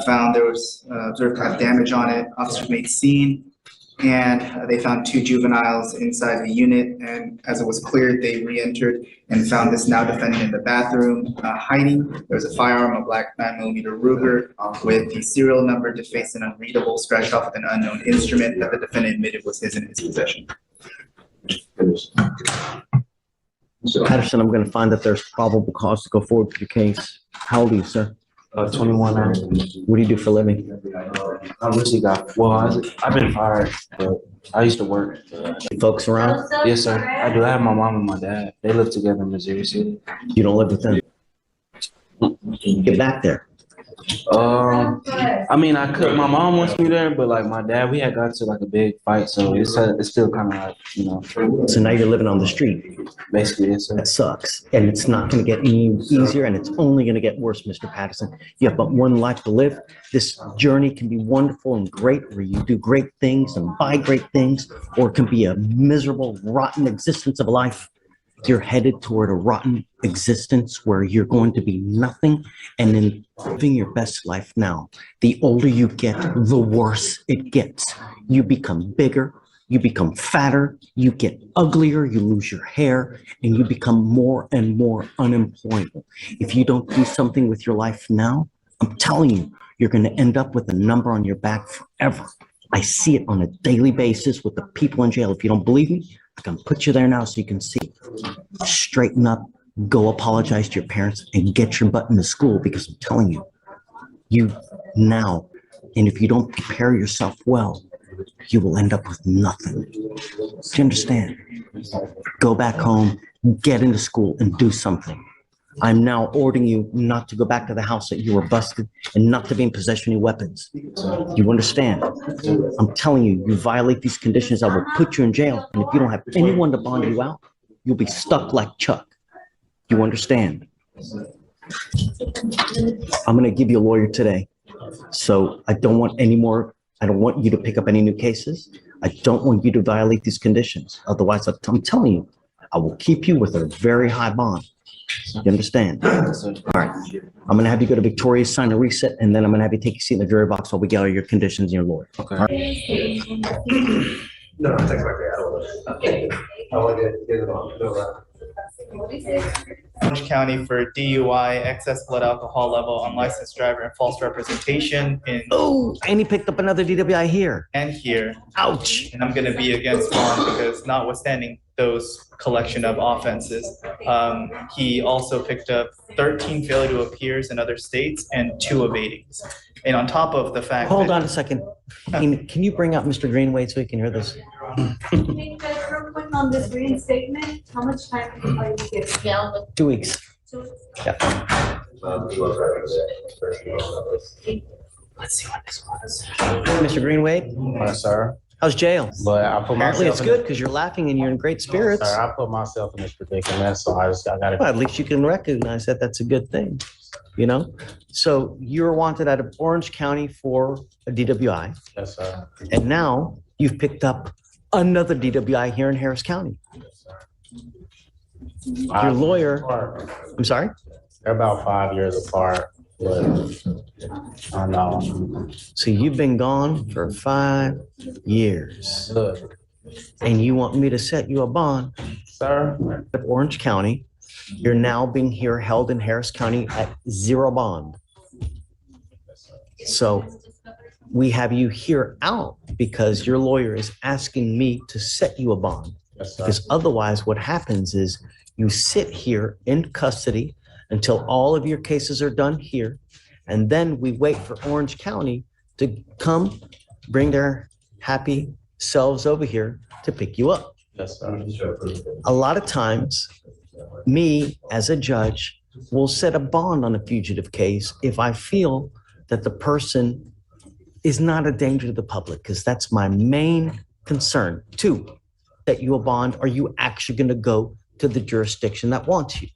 found there was observed kind of damage on it. Officers made scene, and they found 2 juveniles inside the unit. And as it was cleared, they re-entered and found this now defendant in the bathroom hiding. There was a firearm, a black 9mm Ruger with the serial number defaced and unreadable, scratched off with an unknown instrument that the defendant admitted was his in his possession. Patterson, I'm going to find that there's probable cause to go forward with your case. How old are you, sir? 21 now. What do you do for a living? I recently I've been fired, but I used to work. Folks around? Yes, sir. I do. I have my mom and my dad. They live together in Missouri City. You don't live with them? Get back there. I mean, I could. My mom wants me there, but like my dad, we had got to like a big fight, so it's still kind of like, you know. So now you're living on the street. Basically, yes, sir. That sucks, and it's not going to get any easier, and it's only going to get worse, Mr. Patterson. You have but one life to live. This journey can be wonderful and great, where you do great things and buy great things, or it can be a miserable, rotten existence of a life. You're headed toward a rotten existence where you're going to be nothing, and in living your best life now. The older you get, the worse it gets. You become bigger, you become fatter, you get uglier, you lose your hair, and you become more and more unemployable. If you don't do something with your life now, I'm telling you, you're going to end up with a number on your back forever. I see it on a daily basis with the people in jail. If you don't believe me, I can put you there now so you can see. Straighten up, go apologize to your parents, and get your butt into school, because I'm telling you, you now, and if you don't prepare yourself well, you will end up with nothing. Do you understand? Go back home, get into school, and do something. I'm now ordering you not to go back to the house that you were busted, and not to be in possession of any weapons. You understand? I'm telling you, you violate these conditions, I will put you in jail. And if you don't have anyone to bond you out, you'll be stuck like Chuck. You understand? I'm going to give you a lawyer today. So I don't want you to pick up any new cases. I don't want you to violate these conditions. Otherwise, I'm telling you, I will keep you with a very high bond. You understand? All right. I'm going to have you go to Victoria, sign a reset, and then I'm going to have you take a seat in the jury box while we get all your conditions and your lawyer. Okay. All right. No, text back there. Okay. I want to get it on. Orange County for DUI, excess blood alcohol level, unlicensed driver, and false representation in. Oh, and he picked up another DWI here. And here. Ouch. And I'm going to be against one because notwithstanding those collection of offenses, he also picked up 13 failure to appears in other states and 2 evadings. And on top of the fact Hold on a second. Can you bring up Mr. Greenway so we can hear this? Hey guys, real quick on this reinstatement, how much time are you giving? Yeah. 2 weeks. 2 weeks. Yeah. Let's see what this was. Mr. Greenway, Yes, sir. how's jail? But I put Apparently it's myself good because you're laughing and you're in great spirits. Sir, I put myself in this predicament, so I got to. Well, at least you can recognize that that's a good thing, you know? So you're wanted out of Orange County for a DWI, Yes, sir. and now you've picked up another DWI here in Harris County. Your lawyer, I'm sorry? They're about 5 years apart, but I know. So you've been gone for 5 years, Look, and you want me to set you a bond sir, at Orange County. You're now being held in Harris County at 0 bond. So we have you here out because your lawyer is asking me to set you a bond. yes, sir. Because otherwise what happens is you sit here in custody until all of your cases are done here. And then we wait for Orange County to come bring their happy selves over here to pick you up. Yes, sir. A lot of times, me as a judge will set a bond on a fugitive case if I feel that the person is not a danger to the public, because that's my main concern. 2, set you a bond. Are you actually going to go to the jurisdiction that wants you?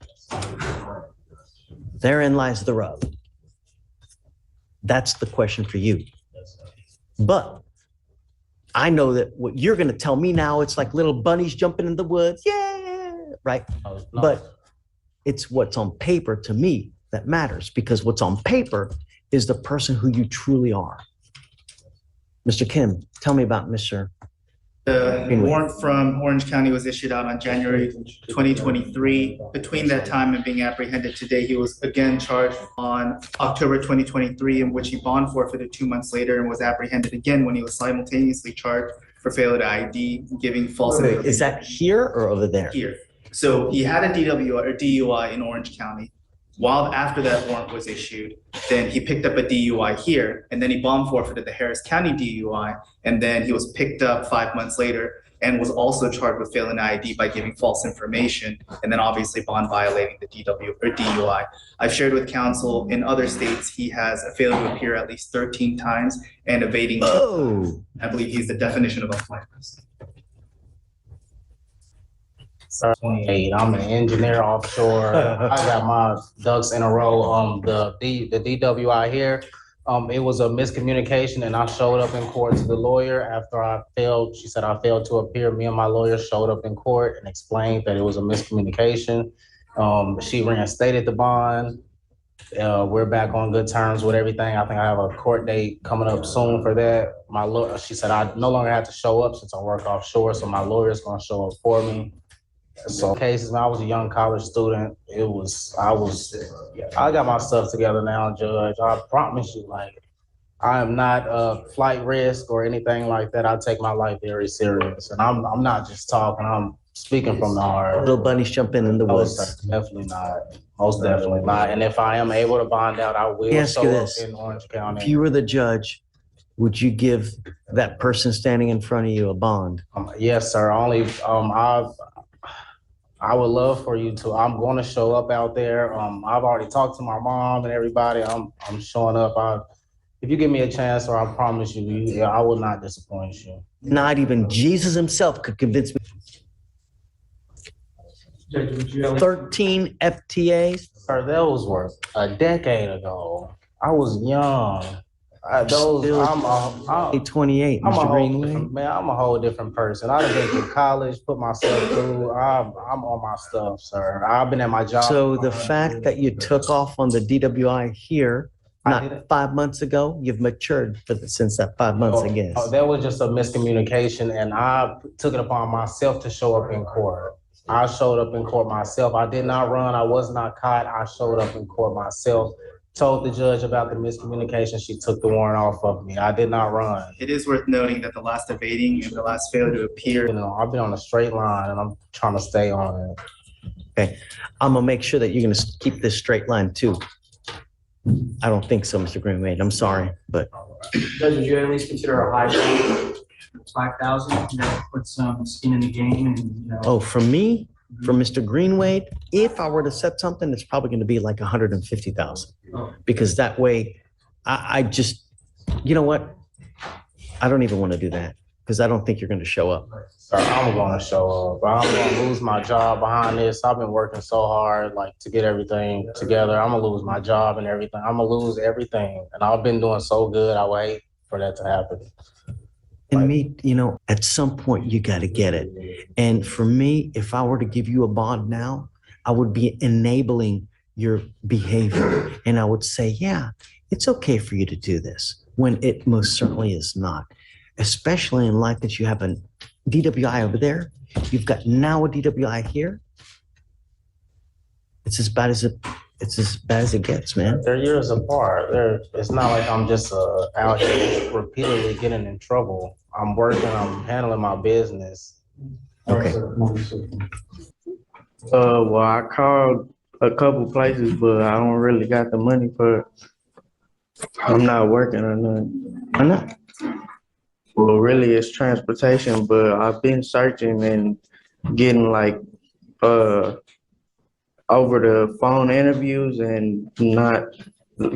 Therein lies the rub. That's the question for you. But I know that what you're going to tell me now, it's like little bunnies jumping in the woods. Yeah, right? No. But it's what's on paper to me that matters, because what's on paper is the person who you truly are. Mr. Kim, tell me about Mr. The warrant from Orange County was issued out on January 2023. Between that time and being apprehended today, he was again charged on October 2023, in which he bond forfeited 2 months later and was apprehended again when he was simultaneously charged for failure to ID, giving false information. Is that here or over there? Here. So he had a DWI or DUI in Orange County. While after that warrant was issued, then he picked up a DUI here, and then he bond forfeited the Harris County DUI, and then he was picked up 5 months later and was also charged with failing to ID by giving false information, and then obviously bond violating the DUI. I've shared with counsel in other states he has a failure to appear at least 13 times and evading. Oh, I believe he's the definition of a flight risk. 28. I'm an engineer offshore. I got my ducks in a row. The DWI here, it was a miscommunication, and I showed up in court to the lawyer after I failed. She said I failed to appear. Me and my lawyer showed up in court and explained that it was a miscommunication. She reinstated the bond. We're back on good terms with everything. I think I have a court date coming up soon for that. My lawyer, she said I no longer have to show up since I work offshore, so my lawyer is going to show up for me. So cases, when I was a young college student, I got my stuff together now, Judge. I promise you, like, I am not a flight risk or anything like that. I take my life very serious, and I'm not just talking. I'm speaking from the heart. little bunnies jumping in the woods. Definitely not. Most definitely not. And if I am able to bond out, I will Ask you show up this. in Orange County. If you were the judge, would you give that person standing in front of you a bond? Yes, sir. Only I would love for you to. I'm going to show up out there. I've already talked to my mom and everybody. I'm showing up. If you give me a chance, or I promise you, I will not disappoint you. Not even Jesus himself could convince me. Judge, would you 13 FTAs. Sir, those were a decade ago. I was young. I'm 28, Mr. Greenway. Man, I'm a whole different person. I've been through college, put myself through. I'm on my stuff, sir. I've been at my job. So the fact that you took off on the DWI here, not 5 months ago, you've matured since that 5 months, I guess. That was just a miscommunication, and I took it upon myself to show up in court. I showed up in court myself. I did not run. I was not caught. I showed up in court myself. Told the judge about the miscommunication. She took the warrant off of me. I did not run. It is worth noting that the last evading and the last failure to appear. You know, I've been on a straight line, and I'm trying to stay on it. Okay, I'm gonna make sure that you're gonna keep this straight line too. I don't think so, Mr. Greenway. I'm sorry, but Judge, would you at least consider a high bond, 5,000, that put some skin in the game and, you know? oh, from me, from Mr. Greenway, if I were to set something, it's probably gonna be like 150,000. Because that way, I just, you know what? I don't even want to do that because I don't think you're going to show up. Sir, I'm going to show up. I'm going to lose my job behind this. I've been working so hard, like, to get everything together. I'm going to lose my job and everything. I'm going to lose everything. And I've been doing so good. I wait for that to happen. And me, you know, at some point you got to get it. And for me, if I were to give you a bond now, I would be enabling your behavior. And I would say, yeah, it's okay for you to do this when it most certainly is not, especially in light that you have a DWI over there. You've got now a DWI here. It's as bad as it gets, man. They're years apart. It's not like I'm just out here repeatedly getting in trouble. I'm working, I'm handling my business. Okay. Well, I called a couple places, but I don't really got the money for it. I'm not working or nothing. Why not? Well, really, it's transportation, but I've been searching and getting like over the phone interviews and not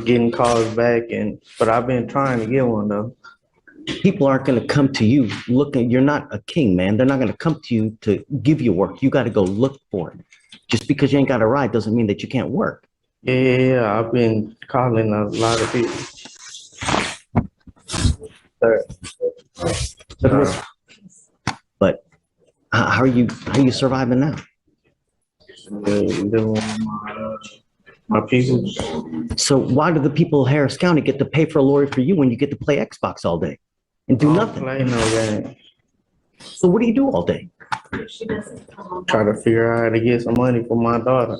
getting calls back. But I've been trying to get one though. People aren't going to come to you looking. You're not a king, man. They're not going to come to you to give you work. You got to go look for it. Just because you ain't got a ride doesn't mean that you can't work. Yeah, I've been calling a lot of people. But how are you surviving now? Doing My people, So why do the people of Harris County get to pay for a lawyer for you when you get to play Xbox all day and do don't nothing? play no game. So what do you do all day? She doesn't come on. Try to figure out how to get some money for my daughter.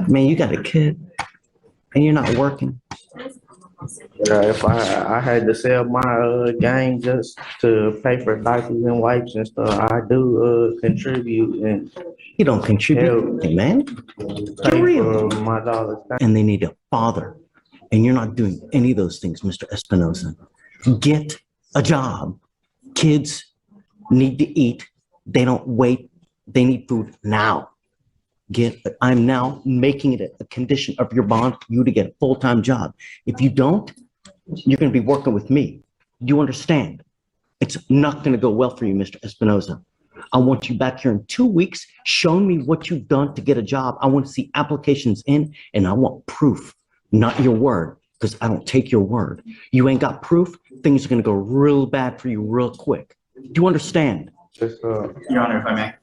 Man, you got a kid and you're not working. If I had to sell my game just to pay for diapers and wipes and stuff, I do contribute and You don't contribute, hey, man. pay Real. for my daughter's thing. And they need a father. And you're not doing any of those things, Mr. Espinosa. Get a job. Kids need to eat. They don't wait. They need food now. I'm now making it a condition of your bond for you to get a full-time job. If you don't, you're going to be working with me. Do you understand? It's not going to go well for you, Mr. Espinosa. I want you back here in 2 weeks. Show me what you've done to get a job. I want to see applications in, and I want proof, not your word, because I don't take your word. You ain't got proof, things are going to go real bad for you real quick. Do you understand? Just, Your Honor, if I may.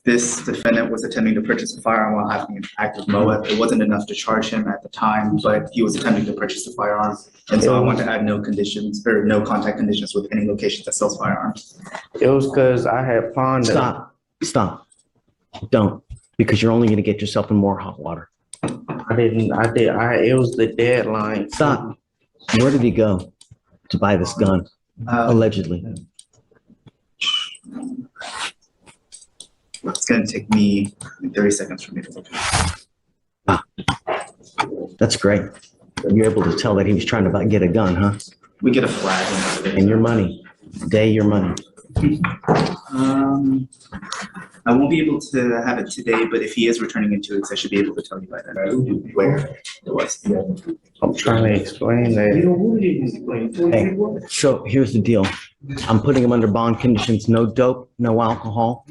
This defendant was attempting to purchase a firearm while having an active MOA. It wasn't enough to charge him at the time, but he was attempting to purchase a firearm. And so I want to add no conditions or no contact conditions with any location that sells firearms. it was because I had pawned it. Stop. Don't, because you're only going to get yourself in more hot water. It was the deadline. Stop. Where did he go to buy this gun? Allegedly. It's going to take me 30 seconds for me to look at it. That's great. You're able to tell that he was trying to get a gun, huh? We get a flag. And your money. Day, your money. I won't be able to have it today, but if he is returning in 2 weeks, I should be able to tell you by then where it was. I'm trying to explain that. Hey, so here's the deal. I'm putting him under bond conditions, no dope, no alcohol.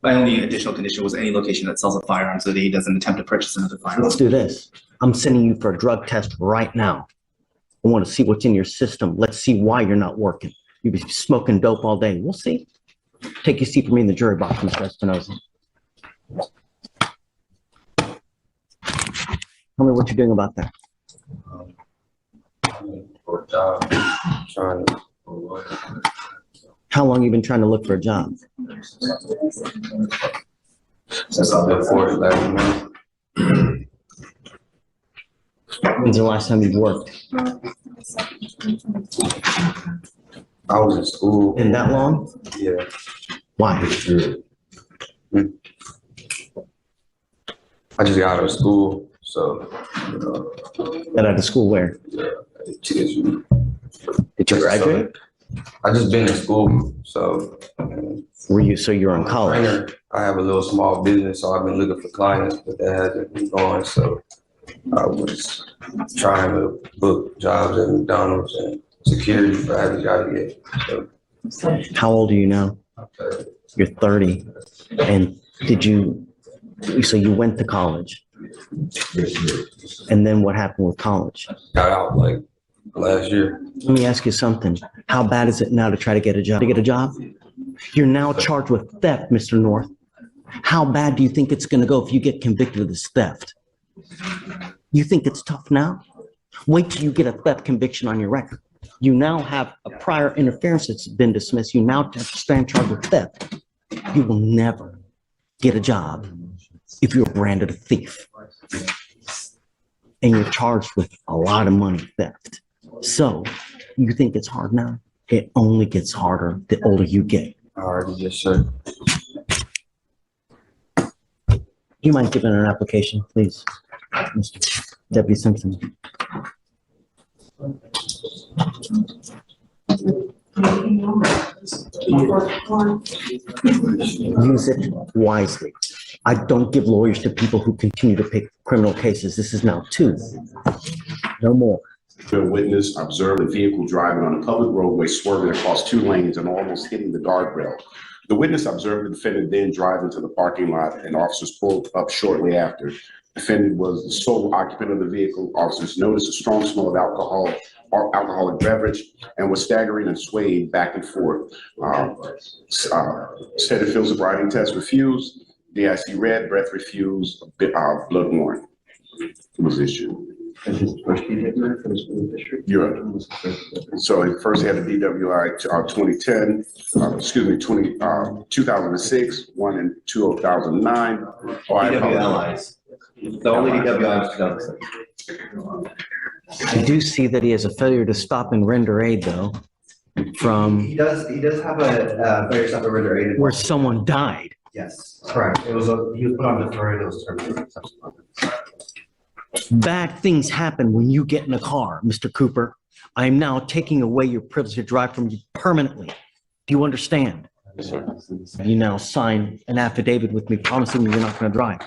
My only additional condition was any location that sells a firearm so that he doesn't attempt to purchase another firearm. Let's do this. I'm sending you for a drug test right now. I want to see what's in your system. Let's see why you're not working. You've been smoking dope all day. We'll see. Take your seat for me in the jury box, Mr. Espinosa. Tell me what you're doing about that. For a job, trying to. How long you been trying to look for a job? Since I've been forced last minute. When's the last time you worked? I was in school. In that long? Yeah. Why? I just got out of school, so, Got out of school where? TSU. Did you graduate? I just been in school, so. So you're in college? I have a little small business, so I've been looking for clients, but that hasn't been going, so I was trying to book jobs at McDonald's and security for every job I get, so. How old are you now? Okay. You're 30. And so you went to college? And then what happened with college? Got out like last year. Let me ask you something. How bad is it now to try to get a job? You're now charged with theft, Mr. North. How bad do you think it's going to go if you get convicted of this theft? You think it's tough now? Wait till you get a theft conviction on your record. You now have a prior interference that's been dismissed. You now have to stand charged with theft. You will never get a job if you're branded a thief. And you're charged with a lot of money theft. So you think it's hard now? It only gets harder the older you get. Already, yes, sir. Do you mind giving an application, please, Mr. Deputy Simpson? Use it wisely. I don't give lawyers to people who continue to pick criminal cases. This is now 2. No more. The witness observed a vehicle driving on a public roadway, swerving across 2 lanes and almost hitting the guardrail. The witness observed the defendant then drive into the parking lot, and officers pulled up shortly after. Defendant was the sole occupant of the vehicle. Officers noticed a strong smell of alcohol or alcoholic beverage and was staggering and swaying back and forth. Said the field sobriety test refused. DIC red, breath refused, blood warrant was issued. You're right. So at first he had a DWI 2010, 2006, one in 2009. DWLIs. The only DWI is 2006. I do see that he has a failure to stop and render aid though, from He does have a failure to stop and render aid. where someone died. Yes, correct. He was put on deferred, it was terminated. Bad things happen when you get in a car, Mr. Cooper. I am now taking away your privilege to drive from you permanently. Do you understand? Yes, sir. You now sign an affidavit with me promising me you're not going to drive.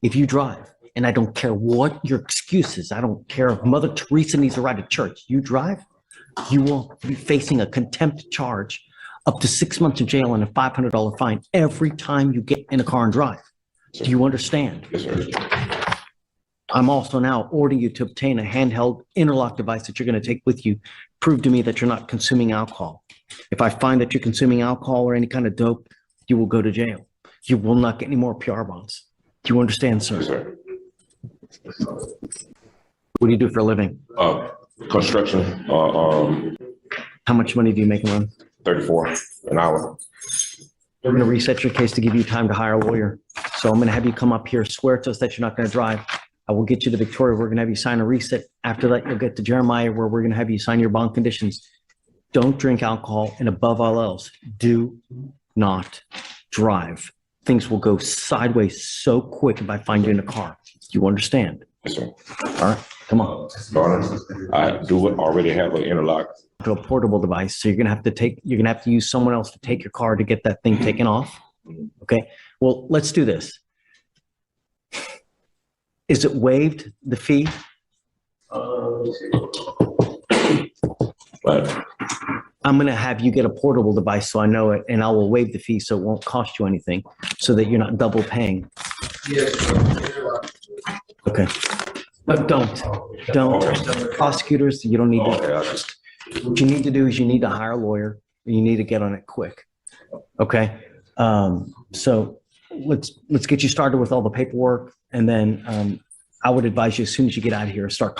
If you drive, and I don't care what your excuse is, I don't care if Mother Teresa needs to ride to church, you drive, you will be facing a contempt charge up to 6 months in jail and a $500 fine every time you get in a car and drive. Do you understand? Yes, sir. I'm also now ordering you to obtain a handheld interlock device that you're going to take with you. Prove to me that you're not consuming alcohol. If I find that you're consuming alcohol or any kind of dope, you will go to jail. You will not get any more PR bonds. Do you understand, sir? Yes, sir. What do you do for a living? Construction, How much money do you make a month? 34 an hour. We're going to reset your case to give you time to hire a lawyer. So I'm going to have you come up here, swear to us that you're not going to drive. I will get you to Victoria. We're going to have you sign a reset. After that, you'll get to Jeremiah, where we're going to have you sign your bond conditions. Don't drink alcohol, and above all else, do not drive. Things will go sideways so quick if I find you in a car. You understand? Yes, sir. All right, come on. I do already have an interlock. To a portable device, so you're going to have to use someone else to take your car to get that thing taken off. Okay. Well, let's do this. Is it waived, the fee? But I'm going to have you get a portable device so I know it, and I will waive the fee so it won't cost you anything, so that you're not double paying. Okay. But don't. Prosecutors, you don't need to. What you need to do is you need to hire a lawyer, and you need to get on it quick. Okay. So let's get you started with all the paperwork, and then I would advise you as soon as you get out of here, start